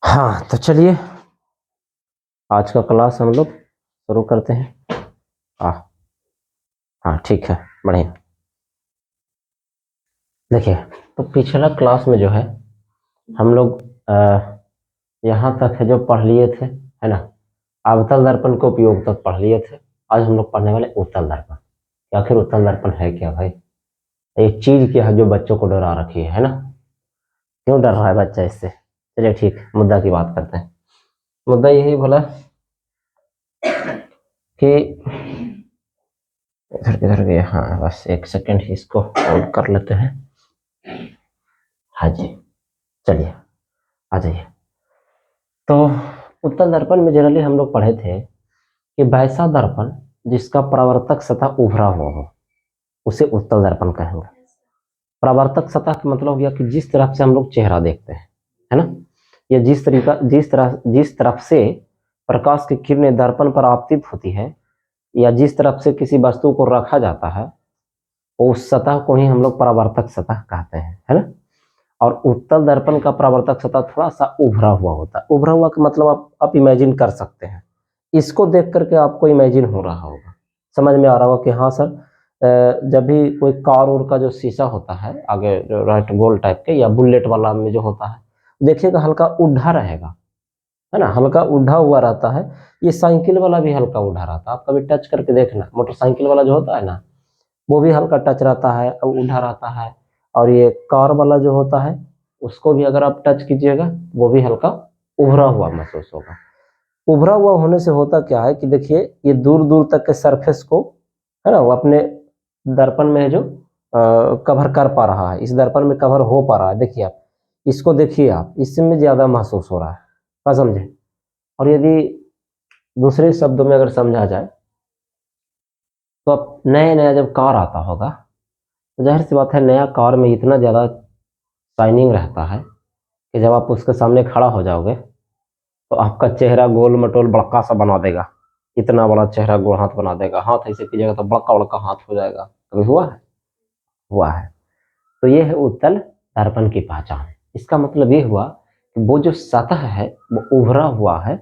हाँ तो चलिए आज का क्लास हम लोग शुरू करते हैं। हाँ हाँ ठीक है, बढ़िया। देखिए, तो पिछला क्लास में जो है हम लोग यहाँ तक है जो पढ़ लिए थे, है ना। अवतल दर्पण के उपयोग तक पढ़ लिए थे। आज हम लोग पढ़ने वाले उत्तल दर्पण। आखिर उत्तल दर्पण है क्या भाई? एक चीज क्या है जो बच्चों को डरा रखी है ना। क्यों डर रहा है बच्चा इससे? चलिए ठीक, मुद्दा की बात करते हैं। मुद्दा यही बोला कि इधर गया। हाँ बस एक सेकंड ही इसको होल्ड कर लेते हैं। हाँ जी, चलिए आ जाइए। तो उत्तल दर्पण में जनरली हम लोग पढ़े थे कि वैसा दर्पण जिसका परावर्तक सतह उभरा हुआ हो उसे उत्तल दर्पण कहेंगे। परावर्तक सतह का मतलब हो गया कि जिस तरफ से हम लोग चेहरा देखते हैं, है ना, या जिस तरफ से प्रकाश की किरणें दर्पण पर आपतित होती है या जिस तरफ से किसी वस्तु को रखा जाता है उस सतह को ही हम लोग परावर्तक सतह कहते हैं, है ना। और उत्तल दर्पण का परावर्तक सतह थोड़ा सा उभरा हुआ होता है। उभरा हुआ का मतलब आप इमेजिन कर सकते हैं। इसको देख करके आपको इमेजिन हो रहा होगा, समझ में आ रहा होगा कि हाँ सर, जब भी कोई कार उर का जो शीशा होता है आगे राइट गोल टाइप के या बुलेट वाला में जो होता है, देखिएगा हल्का उड्ढा रहेगा, है ना, हल्का उड्ढा हुआ रहता है। ये साइकिल वाला भी हल्का उड्ढा रहता है। आप कभी टच करके देखना, मोटरसाइकिल वाला जो होता है ना वो भी हल्का टच रहता है, उठा रहता है। और ये कार वाला जो होता है उसको भी अगर आप टच कीजिएगा वो भी हल्का उभरा हुआ महसूस होगा। उभरा हुआ होने से होता क्या है कि देखिए ये दूर दूर तक के सरफेस को, है ना, वो अपने दर्पण में जो कवर कर पा रहा है, इस दर्पण में कवर हो पा रहा है। देखिए आप इसको देखिए, आप इसमें ज्यादा महसूस हो रहा है, क्या समझे। और यदि दूसरे शब्दों में अगर समझा जाए तो अब नया नया जब कार आता होगा तो जाहिर सी बात है नया कार में इतना ज़्यादा शाइनिंग रहता है कि जब आप उसके सामने खड़ा हो जाओगे तो आपका चेहरा गोल मटोल बड़का सा बना देगा। इतना बड़ा चेहरा गोल हाथ बना देगा, हाथ ऐसे कीजिएगा तो बड़का बड़का हाथ हो जाएगा। कभी हुआ है? हुआ है। तो ये है उत्तल दर्पण की पहचान। इसका मतलब ये हुआ कि वो जो सतह है वो उभरा हुआ है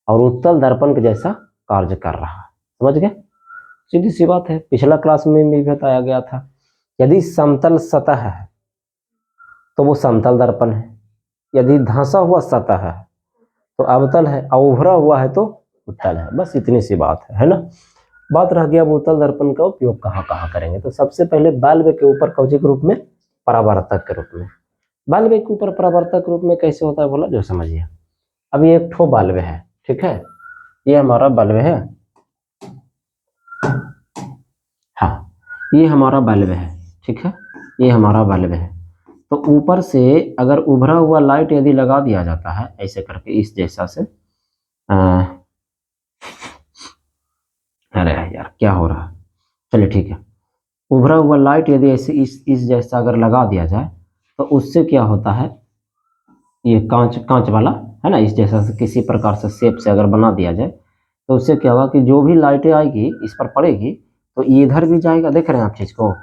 और उत्तल दर्पण के जैसा कार्य कर रहा है। समझ गए? सीधी सी बात है, पिछला क्लास में भी बताया गया था। यदि समतल सतह है तो वो समतल दर्पण है, यदि धंसा हुआ सतह है तो अवतल है, और उभरा हुआ है तो उत्तल है। बस इतनी सी बात है ना। बात रह गया अब उत्तल दर्पण का उपयोग कहाँ कहाँ करेंगे। तो सबसे पहले बल्ब के ऊपर कवचे के रूप में, परावर्तक के रूप में। बल्ब के ऊपर परावर्तक के रूप में कैसे होता है बोला जो समझिए। अभी एक ठो बल्ब है, ठीक है, ये हमारा बल्ब है। हाँ, ये हमारा बल्ब है, ठीक है, ये हमारा बल्ब है। तो ऊपर से अगर उभरा हुआ लाइट यदि लगा दिया जाता है ऐसे करके इस जैसा से, अरे यार क्या हो रहा है, चलिए ठीक है। उभरा हुआ लाइट यदि ऐसे इस जैसा अगर लगा दिया जाए तो उससे क्या होता है, ये कांच कांच वाला है ना, इस जैसा से किसी प्रकार से शेप से अगर बना दिया जाए तो उससे क्या होगा कि जो भी लाइटें आएगी इस पर पड़ेगी तो इधर भी जाएगा। देख रहे हैं आप चीज को,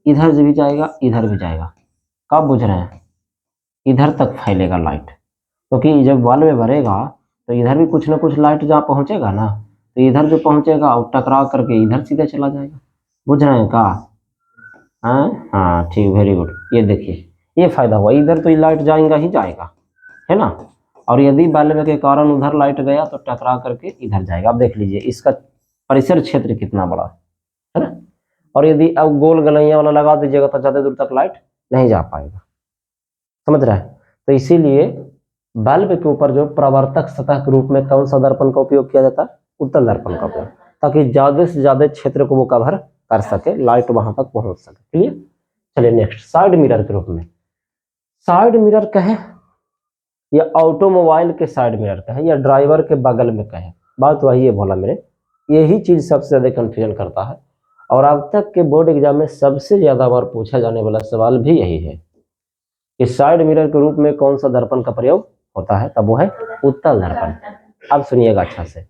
इधर भी जाएगा इधर भी जाएगा। कब बुझ रहे हैं? इधर तक फैलेगा लाइट, क्योंकि जब बल्ब भरेगा तो इधर भी कुछ ना कुछ लाइट जहाँ पहुंचेगा ना, तो इधर जो पहुंचेगा और टकरा करके इधर सीधे चला जाएगा। बुझ रहे हैं का? हाँ हाँ ठीक, वेरी गुड। ये देखिए ये फायदा हुआ, इधर तो ये लाइट जाएगा ही जाएगा, है ना। और यदि बल्ब के कारण उधर लाइट गया तो टकरा करके इधर जाएगा। आप देख लीजिए इसका परिसर क्षेत्र कितना बड़ा है ना। और यदि अब गोल गलैया वाला लगा दीजिएगा तो ज्यादा दूर तक लाइट नहीं जा पाएगा। समझ रहा है? तो इसीलिए बल्ब के ऊपर जो प्रवर्तक सतह के रूप में कौन सा दर्पण का उपयोग किया जाता है? उत्तल दर्पण का उपयोग, ताकि ज्यादा से ज्यादा क्षेत्र को वो कवर कर सके, लाइट वहां तक पहुंच सके। क्लियर? चलिए नेक्स्ट, साइड मिरर के रूप में। साइड मिरर कहे या ऑटोमोबाइल के साइड मिरर कहे या ड्राइवर के बगल में कहे, बात वही है भोला मेरे। यही चीज सबसे ज्यादा कंफ्यूजन करता है और अब तक के बोर्ड एग्जाम में सबसे ज्यादा बार पूछा जाने वाला सवाल भी यही है कि साइड मिरर के रूप में कौन सा दर्पण का प्रयोग होता है। तब वो है उत्तल दर्पण। अब सुनिएगा अच्छा से,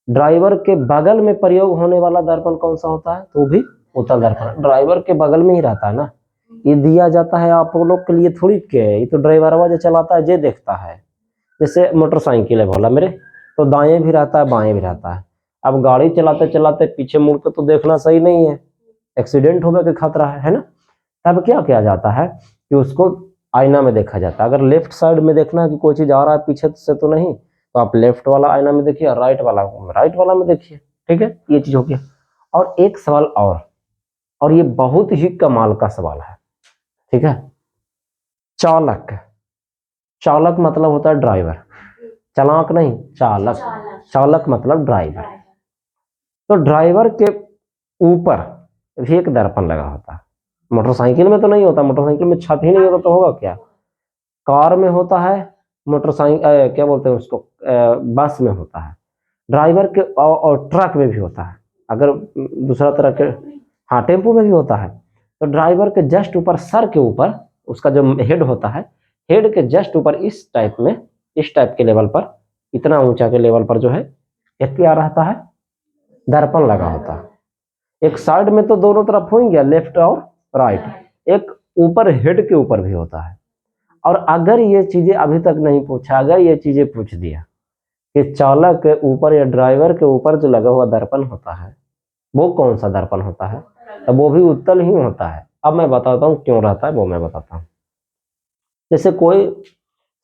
ड्राइवर के बगल में प्रयोग होने वाला दर्पण कौन सा होता है? तो भी उत्तल दर्पण। ड्राइवर के बगल में ही रहता है ना, ये दिया जाता है आप लोग के लिए थोड़ी के, ये तो ड्राइवर जो चलाता है ये देखता है। जैसे मोटरसाइकिल है बोला मेरे, तो दाएं भी रहता है बाएं भी रहता है। अब गाड़ी चलाते चलाते पीछे मुड़ के तो देखना सही नहीं है, एक्सीडेंट होने का खतरा है ना। तब क्या किया जाता है कि उसको आईना में देखा जाता है। अगर लेफ्ट साइड में देखना है कि कोई चीज आ रहा है पीछे से तो नहीं, तो आप लेफ्ट वाला आईना में देखिए, राइट वाला में देखिए। ठीक है, ये चीज हो गया। और एक सवाल और ये बहुत ही कमाल का सवाल है। ठीक है, चालक, चालक मतलब होता है ड्राइवर, चालक नहीं, चालक। चालक मतलब ड्राइवर। तो ड्राइवर के ऊपर भी एक दर्पण लगा होता है। मोटरसाइकिल में तो नहीं होता, मोटरसाइकिल में छत ही नहीं होता तो होगा क्या। कार में होता है, मोटरसाइकिल क्या बोलते हैं उसको, बस में होता है। ड्राइवर के और ट्रक में भी होता है। अगर दूसरा तरह के, हाँ टेम्पो में भी होता है। तो ड्राइवर के जस्ट ऊपर, सर के ऊपर उसका जो हेड होता है, हेड के जस्ट ऊपर इस टाइप में, इस टाइप के लेवल पर, इतना ऊंचा के लेवल पर जो है एक क्या रहता है, दर्पण लगा होता है। एक साइड में तो दोनों तरफ हो गया, लेफ्ट और राइट। एक ऊपर हेड के ऊपर भी होता है। और अगर ये चीजें अभी तक नहीं पूछा, अगर ये चीजें पूछ दिया कि चालक के ऊपर या ड्राइवर के ऊपर जो लगा हुआ दर्पण होता है वो कौन सा दर्पण होता है, तब वो भी उत्तल ही होता है। अब मैं बताता हूँ क्यों रहता है, वो मैं बताता हूँ। जैसे कोई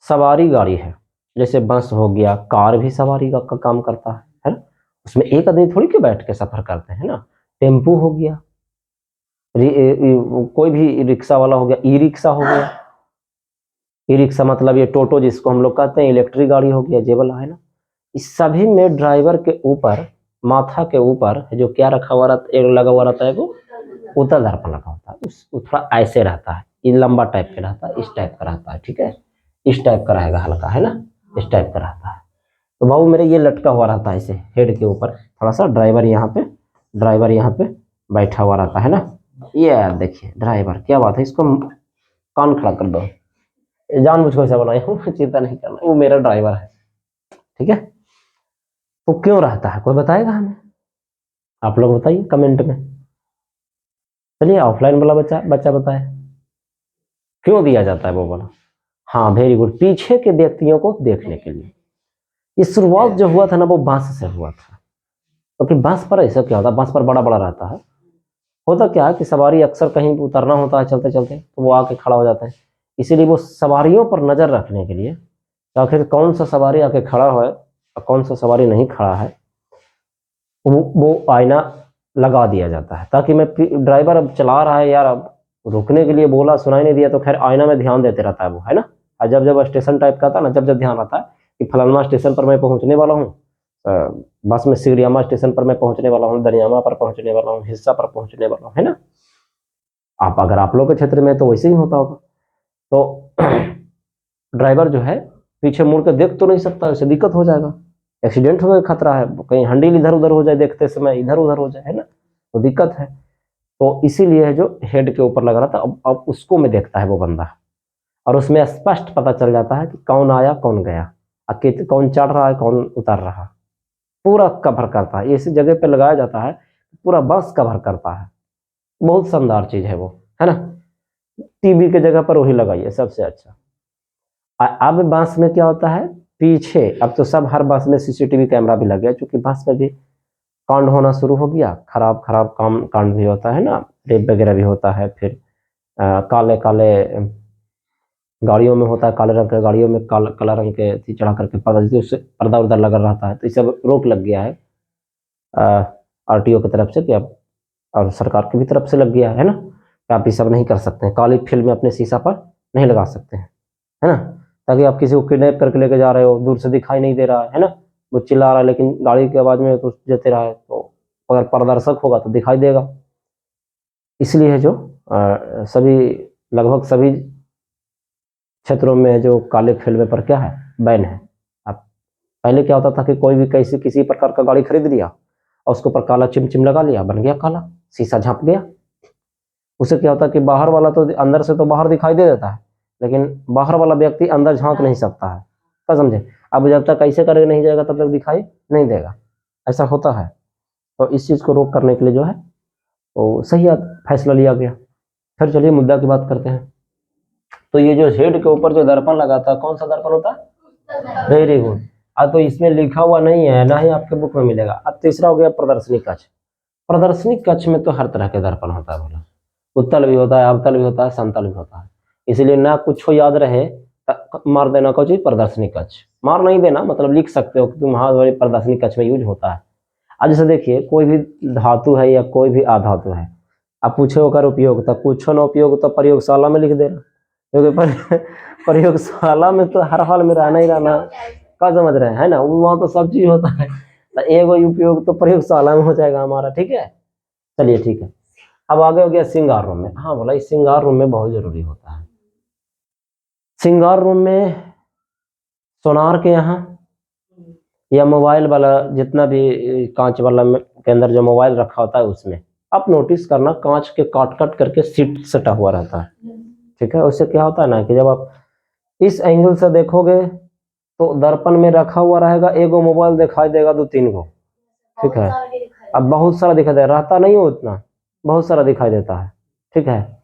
सवारी गाड़ी है, जैसे बस हो गया, कार भी सवारी का काम करता है ना। उसमें एक आदमी थोड़ी के बैठ के सफर करते हैं ना। टेम्पू हो गया, कोई भी रिक्शा वाला हो गया, ई रिक्शा हो गया। ई रिक्शा मतलब ये टोटो जिसको हम लोग कहते हैं, इलेक्ट्रिक गाड़ी हो गया, जे वाला है ना। इस सभी में ड्राइवर के ऊपर, माथा के ऊपर जो क्या रखा हुआ रहता है, लगा हुआ रहता है, वो उत्तल दर्पण लगा होता है। उस थोड़ा ऐसे रहता है, ये लंबा टाइप का रहता है, इस टाइप का रहता है। ठीक है, इस टाइप का रहेगा हल्का, है ना, इस टाइप का रहता है। तो बाबू मेरे ये लटका हुआ रहता है ऐसे हेड के ऊपर थोड़ा सा। ड्राइवर यहाँ पे बैठा हुआ रहता है ना। ये देखिए ड्राइवर, क्या बात है, इसको कान खड़ा कर दो, जानबूझ को ऐसा बनाया हूँ, चिंता नहीं करना, वो मेरा ड्राइवर है। ठीक है, तो क्यों रहता है, कोई बताएगा हमें? आप लोग बताइए कमेंट में। चलिए ऑफलाइन वाला बच्चा बच्चा बताए क्यों दिया जाता है वो वाला। हाँ वेरी गुड, पीछे के व्यक्तियों को देखने के लिए। ये शुरुआत जो हुआ था ना वो बांस से हुआ था, क्योंकि बांस पर ऐसा क्या होता है, बांस पर बड़ा बड़ा रहता है। होता क्या है कि सवारी अक्सर कहीं उतरना होता है चलते चलते, तो वो आके खड़ा हो जाता है। इसीलिए वो सवारियों पर नजर रखने के लिए, आखिर कौन सा सवारी आके खड़ा है और कौन सा सवारी नहीं खड़ा है, वो आईना लगा दिया जाता है। ताकि मैं, ड्राइवर अब चला रहा है यार, अब रुकने के लिए बोला, सुनाई नहीं दिया, तो खैर आईना में ध्यान देते रहता है वो, है ना। और जब जब स्टेशन टाइप का था ना, जब जब ध्यान आता है कि फलाना स्टेशन पर मैं पहुंचने वाला हूँ, बस में सिगरियामा स्टेशन पर मैं पहुंचने वाला हूँ, दरियामा पर पहुंचने वाला हूँ, हिस्सा पर पहुंचने वाला हूँ, है ना। आप अगर आप लोग के क्षेत्र में तो वैसे ही होता होगा। तो ड्राइवर जो है पीछे मुड़ के देख तो नहीं सकता, उससे दिक्कत हो जाएगा, एक्सीडेंट होने का खतरा है, कहीं हैंडल इधर उधर हो जाए, देखते समय इधर उधर हो जाए, है ना, तो दिक्कत है। तो इसीलिए जो हेड के ऊपर लगा रहा था, अब उसको में देखता है वो बंदा, और उसमें स्पष्ट पता चल जाता है कि कौन आया कौन गया, कौन चढ़ रहा है कौन उतर रहा, पूरा कवर करता है। ऐसी जगह पे लगाया जाता है, पूरा बस कवर करता है। बहुत शानदार चीज है वो, है ना। टीवी के जगह पर वही लगाइए सबसे अच्छा। अब बस में क्या होता है, पीछे अब तो सब हर बस में सीसीटीवी कैमरा भी लग गया, क्योंकि बस में भी कांड होना शुरू हो गया, खराब खराब काम कांड भी होता है ना, रेप वगैरह भी होता है। फिर काले काले गाड़ियों में होता है, काले रंग के गाड़ियों में काला रंग के चढ़ा करके पर्दा, उससे पर्दा उर्दा लगा रहता है। तो इस सब रोक लग गया है आरटीओ की तरफ से कि अब, और सरकार की भी तरफ से लग गया है ना, कि आप ये सब नहीं कर सकते हैं, काली फिल्म अपने शीशा पर नहीं लगा सकते हैं, है ना। ताकि आप किसी को किडनैप करके लेके जा रहे हो, दूर से दिखाई नहीं दे रहा है ना, वो चिल्ला रहा है लेकिन गाड़ी की आवाज में तो जते रहा है, तो अगर पारदर्शक होगा तो दिखाई देगा। इसलिए जो सभी, लगभग सभी क्षेत्रों में जो काले फिल्म पर क्या है, बैन है। अब पहले क्या होता था कि कोई भी किसी प्रकार का गाड़ी खरीद लिया और उसके ऊपर काला चिमचिम लगा लिया, बन गया काला, शीशा झांप गया। उससे क्या होता है कि बाहर वाला तो अंदर से तो बाहर दिखाई दे देता है, लेकिन बाहर वाला व्यक्ति अंदर झांक नहीं सकता है, क्या समझे। अब जब तक ऐसे करके नहीं जाएगा तब तक दिखाई नहीं देगा, ऐसा होता है। तो इस चीज को रोक करने के लिए जो है वो सही फैसला लिया गया। फिर चलिए मुद्दा की बात करते हैं। तो ये जो हेड के ऊपर जो दर्पण लगा था, कौन सा दर्पण होता है, वेरी गुड। अब तो इसमें लिखा हुआ नहीं है, ना ही आपके बुक में मिलेगा। अब तीसरा हो गया प्रदर्शनी कक्ष। प्रदर्शनी कक्ष में तो हर तरह के दर्पण होता है बोला, उत्तल भी होता है, अवतल भी होता है, समतल भी होता है। इसलिए ना कुछ हो याद रहे मार देना को चीज प्रदर्शनी कक्ष, मार नहीं देना, मतलब लिख सकते हो कि तुम हाँ प्रदर्शनी कक्ष में यूज होता है। अब जैसे देखिए कोई भी धातु है या कोई भी अधातु है, अब पूछे होकर उपयोगिता, कुछ न उपयोग तो प्रयोगशाला में लिख देना, क्योंकि प्रयोगशाला में तो हर हाल में रहना ही रहना, क्या समझ रहे हैं, है ना, वहाँ तो सब चीज होता है, तो एक उपयोग तो प्रयोगशाला में हो जाएगा हमारा, ठीक है। चलिए ठीक है, अब आगे हो गया श्रृंगार रूम में। हाँ बोला, इस श्रृंगार रूम में बहुत जरूरी होता है। श्रृंगार रूम में सोनार के यहाँ या मोबाइल वाला, जितना भी कांच वाला के अंदर जो मोबाइल रखा होता है उसमें आप नोटिस करना, कांच के काट काट करके सीट सटा हुआ रहता है, ठीक है। उससे क्या होता है ना कि जब आप इस एंगल से देखोगे तो दर्पण में रखा हुआ रहेगा, एगो मोबाइल दिखाई देगा, 2-3 गो, ठीक है। अब बहुत सारा दिखाई देगा, रहता नहीं हो उतना, बहुत सारा दिखाई देता है, ठीक है।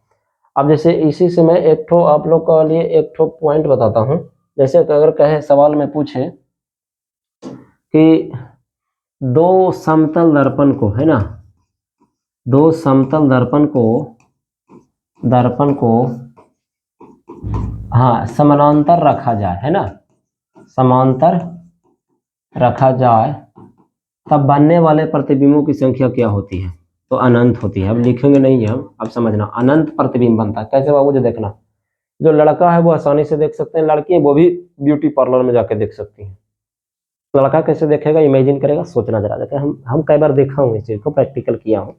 अब जैसे इसी से मैं एक ठो आप लोग के लिए एक ठो पॉइंट बताता हूँ। जैसे अगर कहे सवाल में पूछे कि दो समतल दर्पण को, है ना, दो समतल दर्पण को हाँ समानांतर रखा जाए, है ना, समांतर रखा जाए, तब बनने वाले प्रतिबिंबों की संख्या क्या होती है? तो अनंत होती है। अब लिखेंगे नहीं हम, अब समझना, अनंत प्रतिबिंब बनता है। कैसे बाबू, जो देखना, जो लड़का है वो आसानी से देख सकते हैं, लड़की है वो भी ब्यूटी पार्लर में जाके देख सकती हैं। लड़का कैसे देखेगा, इमेजिन करेगा, सोचना जरा, देखिए हम कई बार देखा हूँ इस चीज को, प्रैक्टिकल किया हूँ।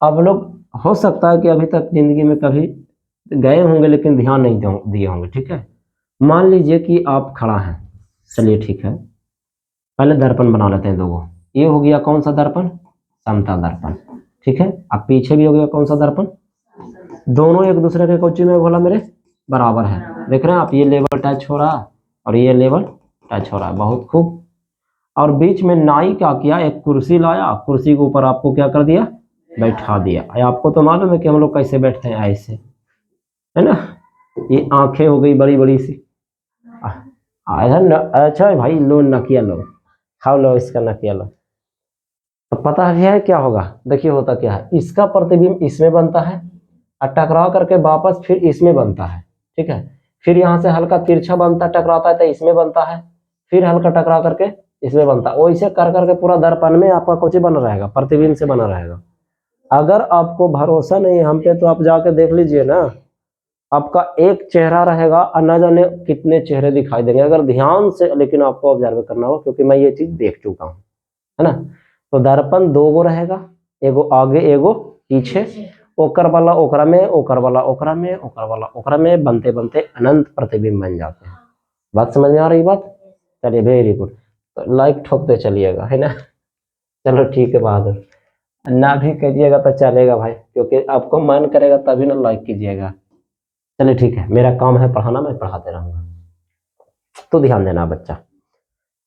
आप लोग हो सकता है कि अभी तक जिंदगी में कभी गए होंगे लेकिन ध्यान नहीं दिए होंगे, ठीक है। मान लीजिए कि आप खड़ा हैं, चलिए ठीक है, पहले दर्पण बना लेते हैं दो। ये हो गया कौन सा दर्पण? समतल दर्पण, ठीक है। अब पीछे भी हो गया कौन सा दर्पण? दोनों एक दूसरे के कोची में बोला मेरे बराबर है, देख रहे हैं आप, ये लेवल टच हो रहा और ये लेवल टच हो रहा है, बहुत खूब। और बीच में नाई क्या किया, एक कुर्सी लाया, कुर्सी के ऊपर आपको क्या कर दिया, बैठा दिया। आपको तो मालूम है कि हम लोग कैसे बैठते हैं, ऐसे, है ना, ये आंखें हो गई बड़ी बड़ी सी, अच्छा भाई, लो नकिया लो, खाओ लो इसका नकिया लो। तो पता है क्या होगा, देखिए होता क्या है, इसका प्रतिबिंब इसमें बनता है और टकरा करके वापस फिर इसमें बनता है, ठीक है। फिर यहाँ से हल्का तिरछा बनता है, टकराता है तो इसमें बनता है, फिर हल्का टकरा करके इसमें बनता है। वैसे कर करके पूरा दर्पण में आपका कुछ बना रहेगा, प्रतिबिंब से बना रहेगा। अगर आपको भरोसा नहीं हम पे तो आप जाके देख लीजिए ना, आपका एक चेहरा रहेगा और न जाने कितने चेहरे दिखाई देंगे, अगर ध्यान से, लेकिन आपको ऑब्जर्व करना होगा, क्योंकि मैं ये चीज देख चुका हूँ, है ना। तो दर्पण दो गो रहेगा, एगो आगे एगो पीछे, ओकर वाला ओकरा में, ओकर वाला ओकरा में, ओकर वाला ओकरा में, बनते बनते अनंत प्रतिबिंब बन जाते हैं। बात समझ में आ रही बात? चलिए वेरी गुड, तो लाइक ठोकते चलिएगा, है ना। चलो ठीक है बहादुर, ना भी करिएगा तो चलेगा भाई, क्योंकि आपको मन करेगा तभी ना लाइक कीजिएगा। चलिए ठीक है, मेरा काम है पढ़ाना, मैं पढ़ाते रहूंगा, तो ध्यान देना बच्चा।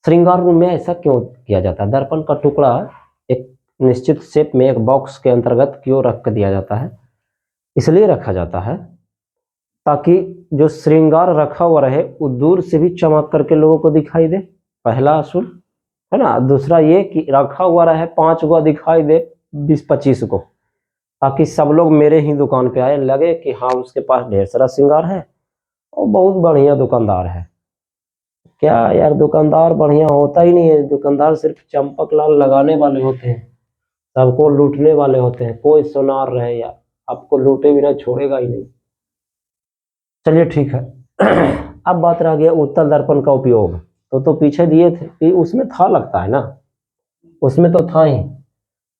श्रृंगार रूम में ऐसा क्यों किया जाता है? दर्पण का टुकड़ा एक निश्चित शेप में एक बॉक्स के अंतर्गत क्यों रख दिया जाता है? इसलिए रखा जाता है ताकि जो श्रृंगार रखा हुआ रहे वो दूर से भी चमक करके लोगों को दिखाई दे, पहला असूल, है ना। दूसरा ये कि रखा हुआ रहे 5 गो दिखाई दे 20-25 को, ताकि सब लोग मेरे ही दुकान पे आए, लगे कि हाँ उसके पास ढेर सारा श्रृंगार है और बहुत बढ़िया दुकानदार है। क्या यार, दुकानदार बढ़िया होता ही नहीं है, दुकानदार सिर्फ चंपक लाल लगाने वाले होते हैं, सबको लूटने वाले होते हैं। कोई सुनार रहे या आपको लूटे बिना छोड़ेगा ही नहीं। चलिए ठीक है। अब बात रह गया उत्तल दर्पण का उपयोग, तो पीछे दिए थे कि उसमें था, लगता है ना, उसमें तो था ही,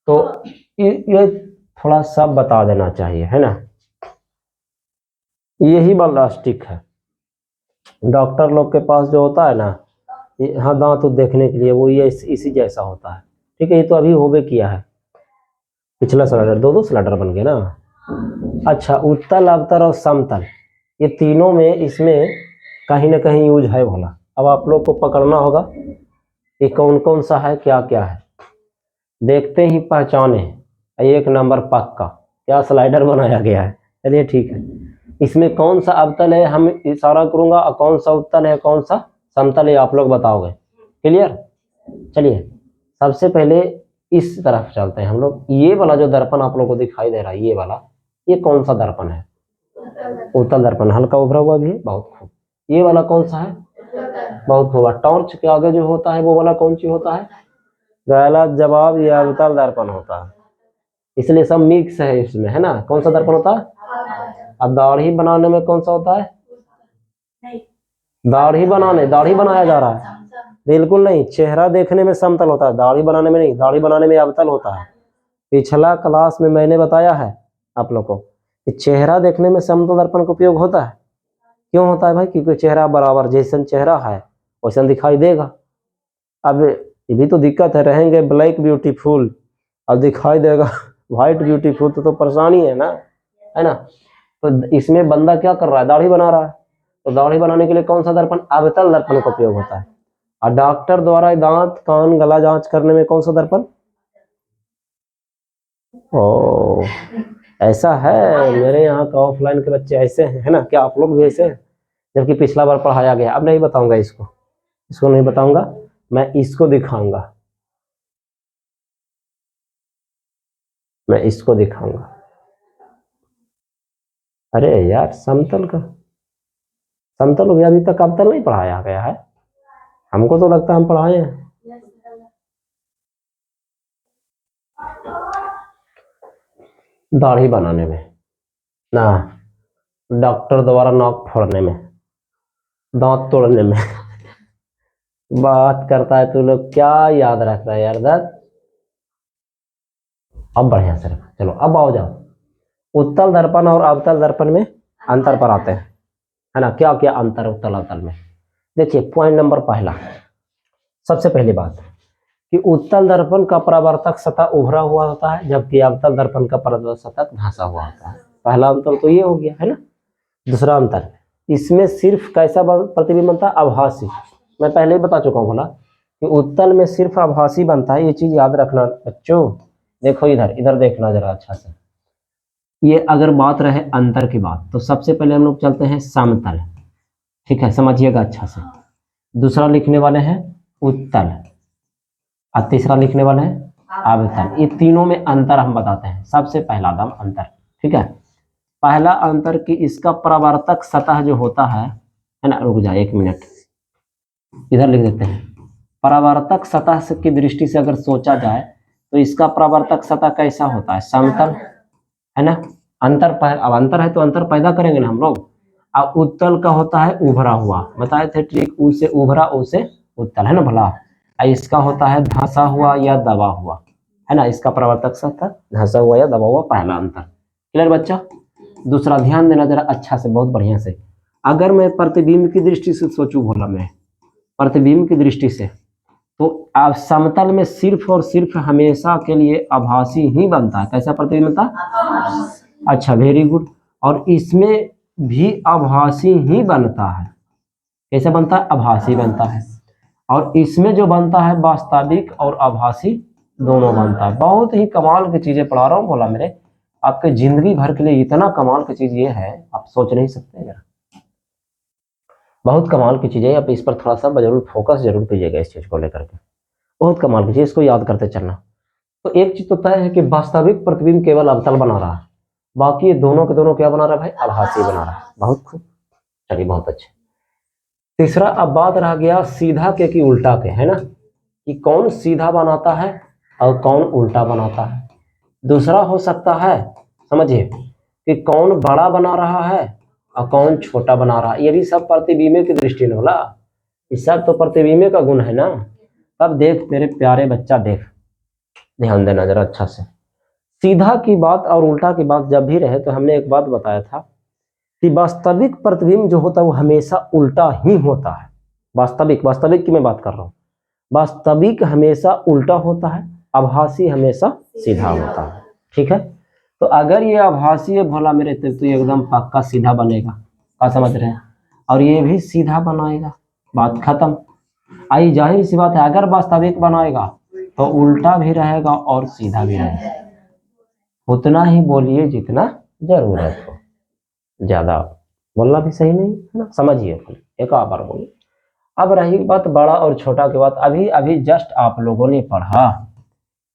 तो ये थोड़ा सा बता देना चाहिए, है ना। यही बलास्टिक है, डॉक्टर लोग के पास जो होता है ना, हाँ दांत देखने के लिए, वो ये इसी जैसा होता है, ठीक है। ये तो अभी होबे किया है, पिछला स्लाइडर, दो स्लाइडर बन गए ना। अच्छा, उत्तल अवतल और समतल, ये तीनों में इसमें कहीं ना कहीं यूज है भोला। अब आप लोग को पकड़ना होगा कि कौन कौन सा है, क्या क्या है, देखते ही पहचाने। 1 नंबर पक्का, क्या स्लाइडर बनाया गया है। चलिए ठीक है, इसमें कौन सा अवतल है हम इशारा करूंगा, और कौन सा उत्तल है, कौन सा समतल ये आप लोग बताओगे। क्लियर? चलिए सबसे पहले इस तरफ चलते हैं हम लोग। ये वाला जो दर्पण आप लोग को दिखाई दे रहा है, ये वाला, ये कौन सा दर्पण है? उत्तल दर्पण। हल्का उभरा हुआ भी है, बहुत खूब। ये वाला कौन सा है? बहुत खूब। टॉर्च के आगे जो होता है वो वाला कौन सी होता है? गलत जवाब, ये अवतल दर्पण होता है। इसलिए सब मिक्स है इसमें, है ना। कौन सा दर्पण होता है? अब दाढ़ी बनाने में कौन सा होता है? दाढ़ी बनाया जा रहा है? बिल्कुल नहीं। चेहरा देखने में समतल होता है, दाढ़ी बनाने में नहीं। दाढ़ी बनाने में अवतल होता है। पिछला क्लास में मैंने बताया है आप लोग को कि चेहरा देखने में समतल दर्पण का उपयोग होता है। क्यों होता है भाई? क्योंकि चेहरा बराबर जैसन चेहरा है वैसन दिखाई देगा। अब ये भी तो दिक्कत है, रहेंगे ब्लैक ब्यूटीफुल अब दिखाई देगा व्हाइट ब्यूटीफुल, तो परेशानी है ना, है ना। तो इसमें बंदा क्या कर रहा है? दाढ़ी बना रहा है। तो दाढ़ी बनाने के लिए कौन सा दर्पण? अवतल दर्पण का उपयोग होता है। और डॉक्टर द्वारा दांत कान गला जांच करने में कौन सा दर्पण? ओ ऐसा है, मेरे यहाँ का ऑफलाइन के बच्चे ऐसे हैं, है ना। क्या आप लोग भी ऐसे हैं? जबकि पिछला बार पढ़ाया गया। अब नहीं बताऊंगा इसको नहीं बताऊंगा, मैं इसको दिखाऊंगा। अरे यार समतल हो गया, अभी तक अवतल नहीं पढ़ाया गया है। हमको तो लगता है हम पढ़ाए हैं। दाढ़ी बनाने में ना, डॉक्टर द्वारा नाक फोड़ने में, दांत तोड़ने में बात करता है तू लोग, क्या याद रखता है यार दत्त। अब बढ़िया से रखो। चलो अब आओ जाओ, उत्तल दर्पण और अवतल दर्पण में अंतर पर आते हैं, है ना। क्या क्या अंतर उत्तल अवतल में? देखिए पॉइंट नंबर पहला, सबसे पहली बात कि उत्तल दर्पण का परावर्तक सतह उभरा हुआ होता है, जबकि अवतल दर्पण का परावर्तक सतह धंसा हुआ होता है। पहला अंतर तो ये हो गया, है ना। दूसरा अंतर, इसमें सिर्फ कैसा प्रतिबिंब बनता है? आभासी। मैं पहले ही बता चुका हूँ बोला कि उत्तल में सिर्फ आभासी बनता है, ये चीज याद रखना बच्चों। देखो इधर देखना जरा अच्छा से। ये अगर बात रहे अंतर की बात, तो सबसे पहले हम लोग चलते हैं समतल, ठीक है, समझिएगा अच्छा से। दूसरा लिखने वाले हैं उत्तल, और तीसरा लिखने वाले हैं अवतल। ये तीनों में अंतर हम बताते हैं। सबसे पहला दम अंतर, ठीक है। पहला अंतर कि इसका परावर्तक सतह जो होता है ना, रुक जाए 1 मिनट, इधर लिख देते हैं। परावर्तक सतह की दृष्टि से अगर सोचा जाए तो इसका परावर्तक सतह कैसा होता है? समतल, है ना। अब अंतर है तो अंतर पैदा करेंगे ना हम लोग। अब उत्तल का होता है उभरा हुआ, बताए थे ट्रिक, ऊ से उभरा, ऊ से उत्तल, है ना भला। इसका होता है धंसा हुआ या दबा हुआ, है ना। इसका परावर्तक सतह धंसा हुआ या दबा हुआ, पहला अंतर। क्लियर बच्चा? दूसरा ध्यान देना जरा अच्छा से, बहुत बढ़िया से। अगर मैं प्रतिबिंब की दृष्टि से सोचूं, बोला मैं प्रतिबिंब की दृष्टि से, तो आप समतल में सिर्फ और सिर्फ हमेशा के लिए आभासी ही बनता है। कैसा प्रतिबिंब बनता है? अच्छा, वेरी गुड। और इसमें भी आभासी ही बनता है। कैसा बनता है? आभासी बनता है। और इसमें जो बनता है वास्तविक और आभासी दोनों बनता है। बहुत ही कमाल की चीजें पढ़ा रहा हूँ बोला मेरे, आपके जिंदगी भर के लिए इतना कमाल की चीज ये है, आप सोच नहीं सकते यार। बहुत कमाल की चीज है, आप इस पर थोड़ा सा जरूर फोकस जरूर कीजिएगा, इस चीज को लेकर के। बहुत कमाल की चीज, इसको याद करते चलना। तो एक चीज तो तय है कि वास्तविक प्रतिबिंब केवल अवतल बना रहा है, बाकी ये दोनों के दोनों क्या बना रहा है भाई? आभासी बना रहा है। बहुत खूब, चलिए बहुत अच्छे। तीसरा अब बात रह गया सीधा के कि उल्टा के, है ना, कि कौन सीधा बनाता है और कौन उल्टा बनाता है। दूसरा हो सकता है, समझिए, कि कौन बड़ा बना रहा है और कौन छोटा बना रहा है। ये भी सब प्रतिबिंब की दृष्टि में बोला, ये सब तो प्रतिबिंब का गुण है ना। अब देख मेरे प्यारे बच्चा, देख ध्यान देना जरा अच्छा से। सीधा की बात और उल्टा की बात जब भी रहे तो हमने एक बात बताया था कि वास्तविक प्रतिबिंब जो होता है वो हमेशा उल्टा ही होता है। वास्तविक की मैं बात कर रहा हूँ। वास्तविक हमेशा उल्टा होता है, आभासी हमेशा सीधा होता है, ठीक है। तो अगर ये आभासी है भोला मेरे, तो ये एकदम पक्का सीधा बनेगा, क्या समझ रहे हैं। और ये भी सीधा बनाएगा, बात खत्म। आई जाहिर सी बात है, अगर वास्तविक बनाएगा तो उल्टा भी रहेगा और सीधा भी रहेगा। उतना ही बोलिए जितना जरूरत हो, ज्यादा बोलना भी सही नहीं है ना, समझिए। एक बार बोलिए, अब रही बात बड़ा और छोटा की बात, अभी अभी जस्ट आप लोगों ने पढ़ा,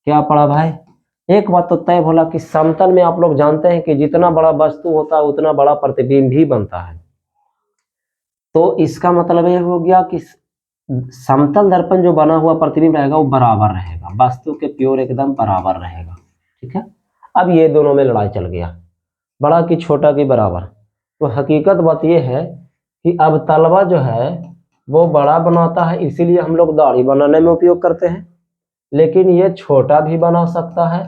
क्या पढ़ा भाई? एक बात तो तय बोला कि समतल में आप लोग जानते हैं कि जितना बड़ा वस्तु होता है उतना बड़ा प्रतिबिंब भी बनता है। तो इसका मतलब ये हो गया कि समतल दर्पण जो बना हुआ प्रतिबिंब रहेगा वो बराबर रहेगा, वस्तु के प्योर एकदम बराबर रहेगा। ठीक है, अब ये दोनों में लड़ाई चल गया, बड़ा की छोटा की बराबर। तो हकीकत बात ये है कि अब तलवा जो है वो बड़ा बनाता है, इसीलिए हम लोग दाढ़ी बनाने में उपयोग करते हैं, लेकिन ये छोटा भी बना सकता है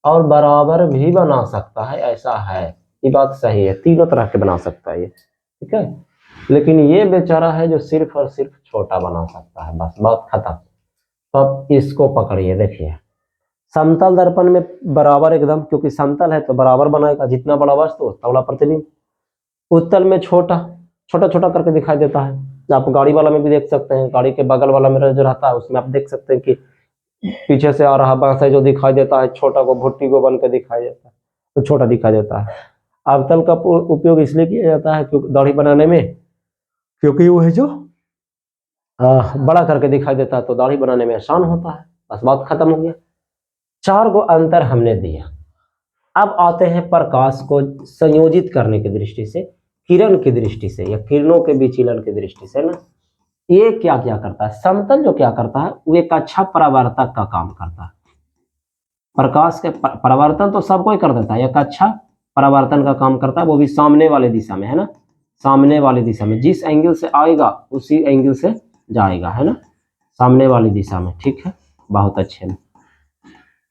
और बराबर भी बना सकता है, ऐसा है, ये बात सही है, तीनों तरह के बना सकता है ये। ठीक है, लेकिन ये बेचारा है जो सिर्फ और सिर्फ छोटा बना सकता है, बस बात खत्म। तो अब इसको पकड़िए, देखिए समतल दर्पण में बराबर एकदम, क्योंकि समतल है तो बराबर बनाएगा, जितना बड़ा वस्तु उतना बड़ा प्रतिबिंब। उत्तल में छोटा छोटा छोटा करके दिखाई देता है, आप गाड़ी वाला में भी देख सकते हैं, गाड़ी के बगल वाला मिरर जो रहता है उसमें आप देख सकते हैं कि पीछे से आ रहा बांस है जो दिखाई देता है, छोटा को भुट्टी को बन के दिखाई देता है, तो छोटा दिखाई देता है। अवतल का उपयोग इसलिए किया जाता है क्योंकि दाढ़ी बनाने में, क्योंकि वो है जो बड़ा करके दिखाई देता है तो दाढ़ी बनाने में आसान होता है, बस बात खत्म हो गया। 4 को अंतर हमने दिया। अब आते हैं प्रकाश को संयोजित करने की दृष्टि से, किरण की दृष्टि से या किरणों के विचलन की दृष्टि से ना, ये क्या क्या करता है? समतल जो क्या करता है वो एक अच्छा परावर्तक का काम करता है। प्रकाश के परावर्तन तो सब कोई कर देता है, एक अच्छा परावर्तन का काम करता है, वो भी सामने वाले दिशा में, है ना, सामने वाली दिशा में, जिस एंगल से आएगा उसी एंगल से जाएगा, है ना, सामने वाली दिशा में। ठीक है, बहुत अच्छे।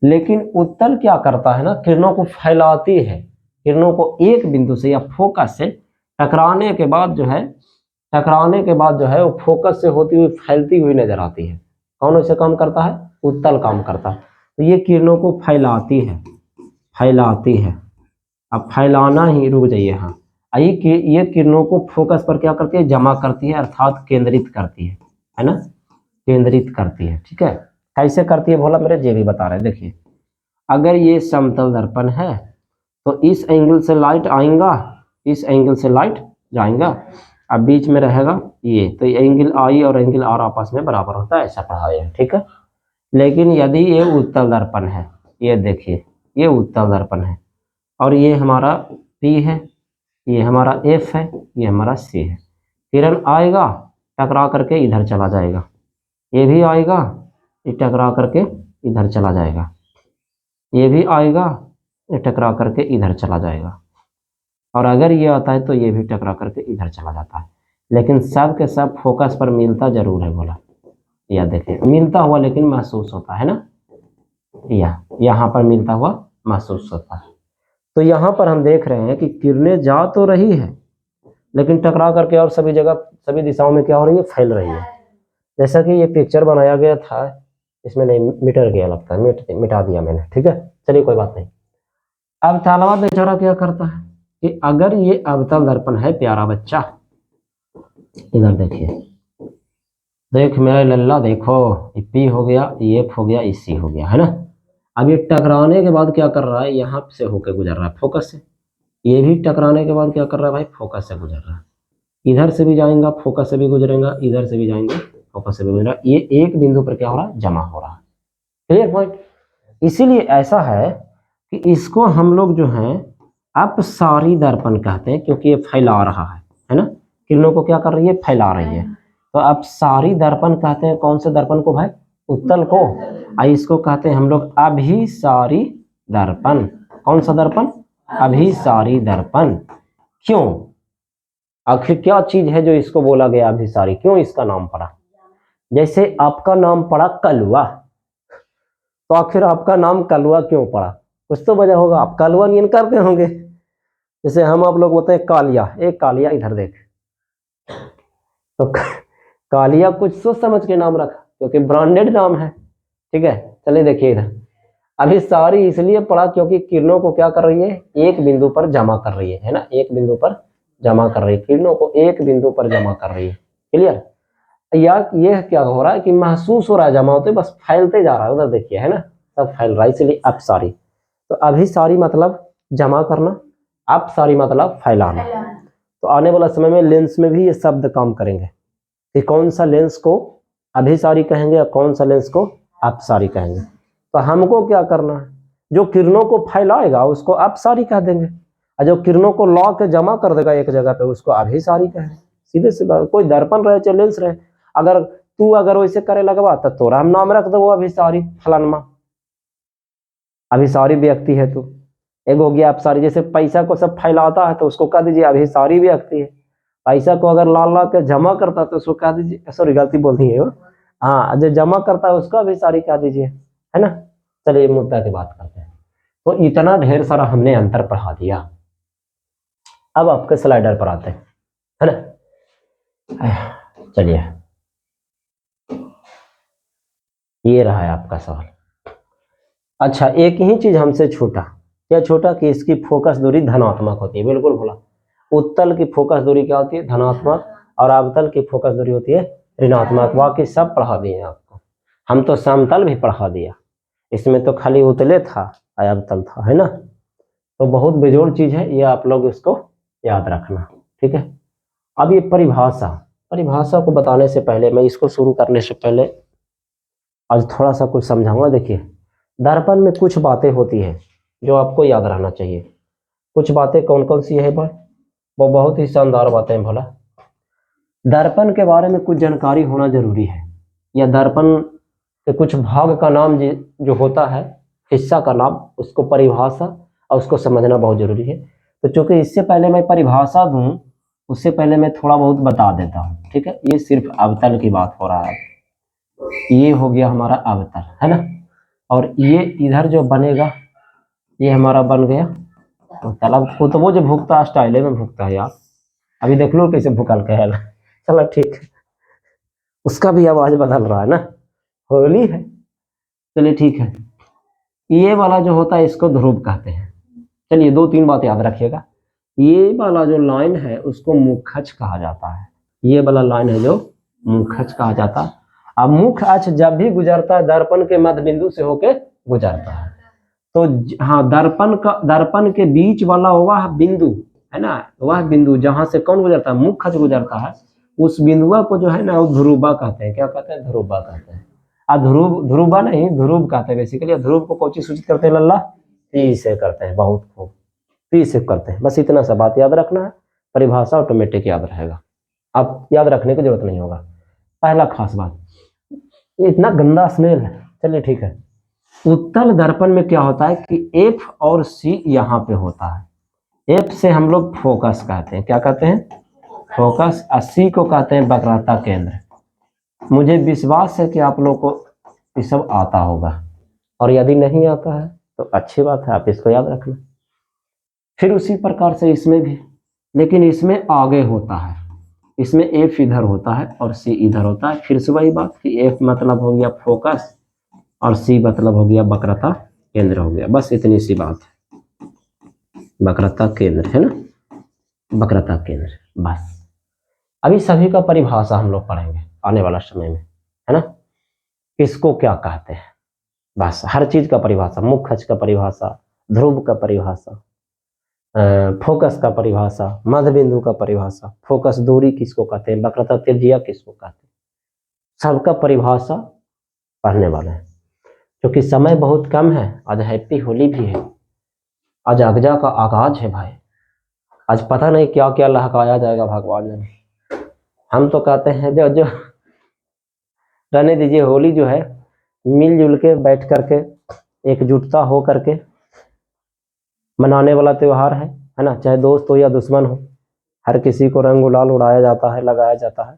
लेकिन उत्तल क्या करता है ना, किरणों को फैलाती है, किरणों को एक बिंदु से या फोकस से टकराने के बाद जो है, टकराने के बाद जो है वो फोकस से होती हुई फैलती हुई नजर आती है। कौन ऐसे काम करता है? उत्तल काम करता है। तो ये किरणों को फैलाती है, फैलाती है। अब फैलाना ही, रुक जाइए, हाँ, ये किरणों को फोकस पर क्या करती है? जमा करती है, अर्थात केंद्रित करती है ना, केंद्रित करती है। ठीक है, कैसे करती है बोला मेरे, जे भी बता रहे हैं। देखिए, अगर ये समतल दर्पण है तो इस एंगल से लाइट आएगा, इस एंगल से लाइट जाएगा, अब बीच में रहेगा ये, तो ये एंगल आई और एंगल आर आपस में बराबर होता है, ऐसा पढ़ा है। ठीक है, लेकिन यदि ये उत्तल दर्पण है, ये देखिए ये उत्तल दर्पण है और ये हमारा P है, ये हमारा F है, ये हमारा C है, किरण आएगा टकरा करके इधर चला जाएगा, ये भी आएगा, ये टकरा करके इधर चला जाएगा, ये भी आएगा, ये टकरा करके इधर चला जाएगा, और अगर ये आता है तो ये भी टकरा करके इधर चला जाता है। लेकिन सब के सब फोकस पर मिलता जरूर है बोला, या देखिए मिलता हुआ लेकिन महसूस होता है ना, या यहाँ पर मिलता हुआ महसूस होता है। तो यहाँ पर हम देख रहे हैं कि किरणें जा तो रही है लेकिन टकरा करके और सभी जगह, सभी दिशाओं में क्या हो रही है? फैल रही है। जैसा कि ये पिक्चर बनाया गया था, इसमें नहीं, मिटर गया लगता है, मिटा दिया मैंने। ठीक है, चलिए कोई बात नहीं। अब तालवा बेचारा क्या करता है कि अगर ये अवतल दर्पण है, प्यारा बच्चा इधर देखिए, देख मेरा लल्ला, देखो पी हो गया, एफ हो गया, सी हो गया, है ना। अब ये टकराने के बाद क्या कर रहा है? यहाँ से होकर गुजर रहा है फोकस से, ये भी टकराने के बाद क्या कर रहा है भाई? फोकस से गुजर रहा है, इधर से भी जाएगा फोकस से भी गुजरेगा, इधर से भी जाएंगे फोकस से भी गुजरेगा, ये एक बिंदु पर क्या हो रहा है? जमा हो रहा है। Clear point? इसीलिए ऐसा है कि इसको हम लोग जो है अपसारी दर्पण कहते हैं, क्योंकि ये फैला रहा है ना, किरणों को क्या कर रही है? फैला रही है। तो अपसारी दर्पण कहते हैं कौन से दर्पण को भाई? उत्तल को। इसको कहते हैं हम लोग अभिसारी दर्पण। कौन सा दर्पण? अभिसारी दर्पण। क्यों? आखिर क्या चीज है जो इसको बोला गया अभिसारी? क्यों इसका नाम पड़ा? जैसे आपका नाम पड़ा कलुआ, तो आखिर आपका नाम कलुआ क्यों पड़ा? कुछ तो वजह होगा, आप कलुआ नहीं करते होंगे। जैसे हम आप लोग बोलते हैं कालिया, एक कालिया इधर देख, तो कालिया कुछ सोच समझ के नाम रखा क्योंकि ब्रांडेड नाम है। ठीक है, चलिए देखिए इधर अभिसारी इसलिए पड़ा क्योंकि किरणों को क्या कर रही है? एक बिंदु पर जमा कर रही है ना, एक बिंदु पर जमा कर रही है, किरणों को एक बिंदु पर जमा कर रही है। क्लियर? या ये क्या हो रहा है कि महसूस हो रहा है जमा होते, बस फैलते जा रहा है, उधर देखिए, है ना, सब फैल रहा है, इसलिए अपसारी। तो अभिसारी मतलब जमा करना, अपसारी मतलब फैलाना। तो आने वाला समय में लेंस में भी ये शब्द काम करेंगे। कि कौन सा लेंस को अभिसारी कहेंगे या कौन सा लेंस को अपसारी कहेंगे। तो हमको क्या करना है, जो किरणों को फैलाएगा उसको अपसारी कह देंगे, और जो किरणों को ला के जमा कर देगा एक जगह पे उसको अभिसारी कहेंगे। सीधे से बात, कोई दर्पण रहे चाहे लेंस रहे, अगर तू अगर वैसे करे लगवा तो तोरा हम नाम रख दो वो अभिसारी फलानमा, अभिसारी व्यक्ति है तू। एक हो गया अपसारी, जैसे पैसा को सब फैलाता है तो उसको कह दीजिए अभिसारी व्यक्ति है। पैसा को अगर ला ला के जमा करता है तो उसको कह दीजिए, सॉरी गलती बोल दी है वो, हाँ जो जमा करता है उसको अभिसारी कह दीजिए, है ना। चलिए मुद्दा की बात करते हैं। तो इतना ढेर सारा हमने अंतर पढ़ा दिया। अब आपके स्लाइडर पर आते हैं, है ना। चलिए ये रहा है आपका सवाल। अच्छा, एक ही चीज हमसे छूटा, क्या छूटा कि इसकी फोकस दूरी धनात्मक होती है। बिल्कुल भूला, उत्तल की फोकस दूरी क्या होती है, धनात्मक, और अवतल की फोकस दूरी होती है ऋणात्मक। बाकी सब पढ़ा दिए आपको, हम तो समतल भी पढ़ा दिया, इसमें तो खाली उतले था अवतल था, है ना। तो बहुत बेजोड़ चीज है ये, आप लोग इसको याद रखना, ठीक है। अब ये परिभाषा को बताने से पहले, मैं इसको शुरू करने से पहले आज थोड़ा सा कुछ समझाऊंगा। देखिए, दर्पण में कुछ बातें होती है जो आपको याद रहना चाहिए। कुछ बातें कौन कौन सी है भाई, वो बहुत ही शानदार बातें भला। दर्पण के बारे में कुछ जानकारी होना जरूरी है, या दर्पण के कुछ भाग का नाम जो होता है, हिस्सा का नाम, उसको परिभाषा और उसको समझना बहुत जरूरी है। तो चूंकि इससे पहले मैं परिभाषा दूं, उससे पहले मैं थोड़ा बहुत बता देता हूँ, ठीक है। ये सिर्फ अवतल की बात हो रहा है, ये हो गया हमारा अवतल, है ना। और ये इधर जो बनेगा ये हमारा बन गया अवतल। अब तो वो जो भुगता स्टाइल में भुगता है यार, अभी देख लो कैसे भुकल के है। चलो ठीक है, उसका भी आवाज बदल रहा है ना, होली है। चलिए ठीक है, ये वाला जो होता है इसको ध्रुव कहते हैं। चलिए 2-3 बात याद रखिएगा। ये वाला जो लाइन है उसको मुखच कहा जाता है, ये वाला लाइन है जो मुखच कहा जाता है। अब मुख्य अक्ष जब भी गुजरता है दर्पण के मध्य बिंदु से होके गुजरता है, तो हाँ दर्पण के बीच वाला वह बिंदु है ना, वह बिंदु जहां से कौन गुजरता है, मुख्य अक्ष गुजरता है, उस बिंदुआ को जो है ना वो ध्रुवा कहते हैं। क्या कहते हैं, ध्रुवा कहते हैं। ध्रुवा नहीं, ध्रुव कहते हैं बेसिकली। ध्रुव को कौन चीज सूचित करते हैं लल्ला, टी से करते हैं, बहुत खूब, टी से करते हैं। बस इतना सा बात याद रखना है, परिभाषा ऑटोमेटिक याद रहेगा, आप याद रखने की जरूरत नहीं होगा। पहला खास बात, ये इतना गंदा स्मेल है। चलिए ठीक है, उत्तल दर्पण में क्या होता है कि F और C यहाँ पे होता है। F से हम लोग फोकस कहते हैं, क्या कहते हैं, फोकस। और C को कहते हैं वक्रता केंद्र। मुझे विश्वास है कि आप लोग को ये सब आता होगा, और यदि नहीं आता है तो अच्छी बात है, आप इसको याद रखना। फिर उसी प्रकार से इसमें भी, लेकिन इसमें आगे होता है, इसमें F इधर होता है और C इधर होता है। फिर से वही बात कि F मतलब हो गया फोकस और C मतलब हो गया वक्रता केंद्र हो गया। बस इतनी सी बात है, वक्रता केंद्र है ना, वक्रता केंद्र। बस अभी सभी का परिभाषा हम लोग पढ़ेंगे आने वाला समय में, है ना। किसको क्या कहते हैं, बस हर चीज का परिभाषा, मुख्य अक्ष का परिभाषा, ध्रुव का परिभाषा, फोकस का परिभाषा, मध्य बिंदु का परिभाषा, फोकस दूरी किसको कहते हैं, वक्रता त्रिज्या किसको कहते हैं, सबका परिभाषा पढ़ने वाले हैं। क्योंकि समय बहुत कम है, आज हैप्पी होली भी है, आज अगजा का आगाज है भाई, आज पता नहीं क्या क्या लहकाया जाएगा भगवान ने। हम तो कहते हैं जो जो रहने दीजिए, होली जो है मिलजुल के बैठ करके एकजुटता हो करके मनाने वाला त्योहार है ना। चाहे दोस्त हो या दुश्मन हो, हर किसी को रंग गुलाल उड़ाया जाता है, लगाया जाता है।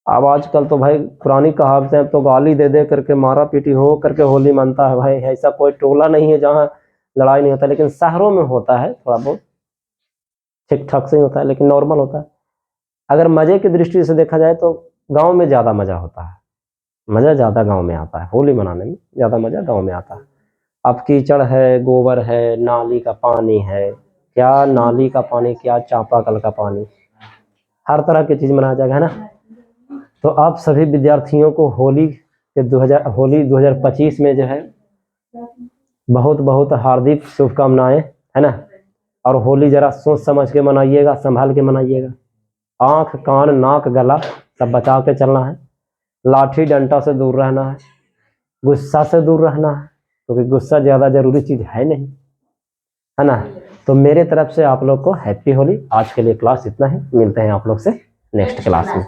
अब आजकल तो भाई पुरानी कहावतें, तो गाली दे दे करके मारा पीटी हो करके होली मनता है भाई। ऐसा कोई टोला नहीं है जहाँ लड़ाई नहीं होता, लेकिन शहरों में होता है, थोड़ा बहुत ठीक ठाक से ही होता है, लेकिन नॉर्मल होता है। अगर मजे की दृष्टि से देखा जाए तो गाँव में ज्यादा मजा होता है, मजा ज्यादा गाँव में आता है, होली मनाने में ज्यादा मजा गाँव में आता है। अब कीचड़ है, गोबर है, नाली का पानी है, क्या नाली का पानी, क्या चापाकल का पानी, हर तरह की चीज मनाया जाएगा, है ना। तो आप सभी विद्यार्थियों को होली 2025 में जो है बहुत बहुत हार्दिक शुभकामनाएं, है ना। और होली जरा सोच समझ के मनाइएगा, संभाल के मनाइएगा, आंख कान नाक गला सब बचा के चलना है, लाठी डंडा से दूर रहना है, गुस्सा से दूर रहना है, क्योंकि गुस्सा ज़्यादा जरूरी चीज़ है नहीं, है ना। तो मेरे तरफ से आप लोग को हैप्पी होली। आज के लिए क्लास इतना ही, मिलते हैं आप लोग से नेक्स्ट क्लास में।